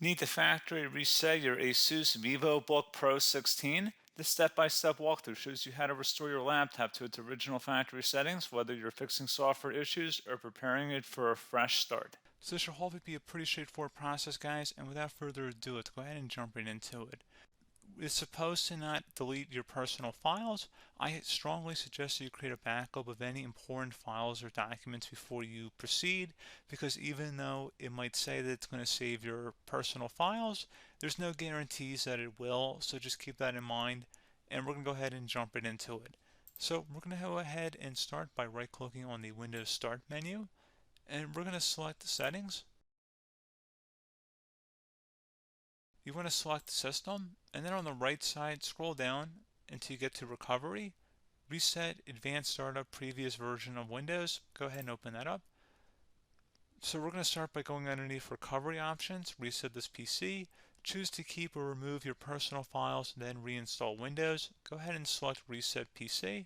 Need to factory reset your ASUS Vivobook Pro 16? This step-by-step walkthrough shows you how to restore your laptop to its original factory settings, whether you're fixing software issues or preparing it for a fresh start. So this should hopefully be a pretty straightforward process, guys, and without further ado, let's go ahead and jump right into it. It's supposed to not delete your personal files. I strongly suggest that you create a backup of any important files or documents before you proceed, because even though it might say that it's going to save your personal files, there's no guarantees that it will, so just keep that in mind, and we're going to go ahead and jump right into it. So we're going to go ahead and start by right-clicking on the Windows Start menu, and we're going to select the settings. You want to select System, and then on the right side, scroll down until you get to Recovery. Reset Advanced Startup Previous Version of Windows. Go ahead and open that up. So we're going to start by going underneath Recovery Options, reset this PC, choose to keep or remove your personal files, then reinstall Windows. Go ahead and select Reset PC.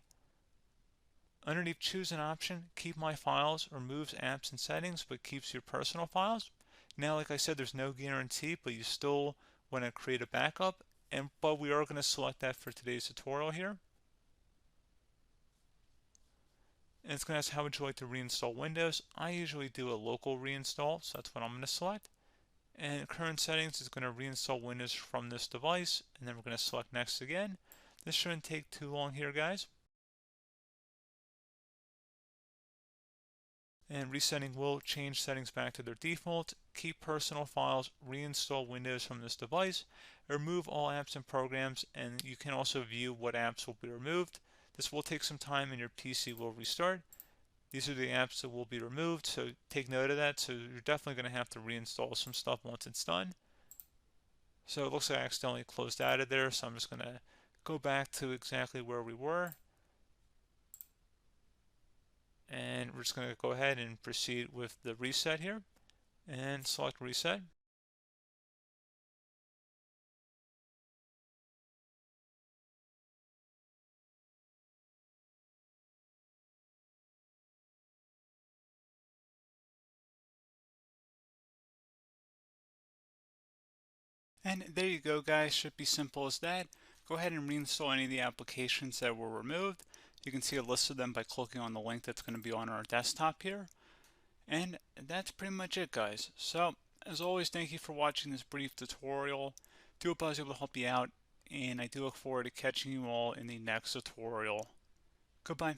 Underneath Choose an option, Keep My Files removes apps and settings but keeps your personal files. Now, like I said, there's no guarantee, but you still want to create a backup, but we are going to select that for today's tutorial here. And it's going to ask how would you like to reinstall Windows. I usually do a local reinstall, so that's what I'm going to select. And current settings is going to reinstall Windows from this device, and then we're going to select next again. This shouldn't take too long here, guys. And resetting will change settings back to their default, keep personal files, reinstall Windows from this device, remove all apps and programs, and you can also view what apps will be removed. This will take some time and your PC will restart. These are the apps that will be removed, so take note of that. So you're definitely going to have to reinstall some stuff once it's done. So it looks like I accidentally closed out of there, so I'm just going to go back to exactly where we were. And we're just going to go ahead and proceed with the reset here and select reset. And there you go, guys. Should be simple as that. Go ahead and reinstall any of the applications that were removed. You can see a list of them by clicking on the link that's going to be on our desktop here. And that's pretty much it, guys. So as always, thank you for watching this brief tutorial. Do hope I was able to help you out, and I do look forward to catching you all in the next tutorial. Goodbye.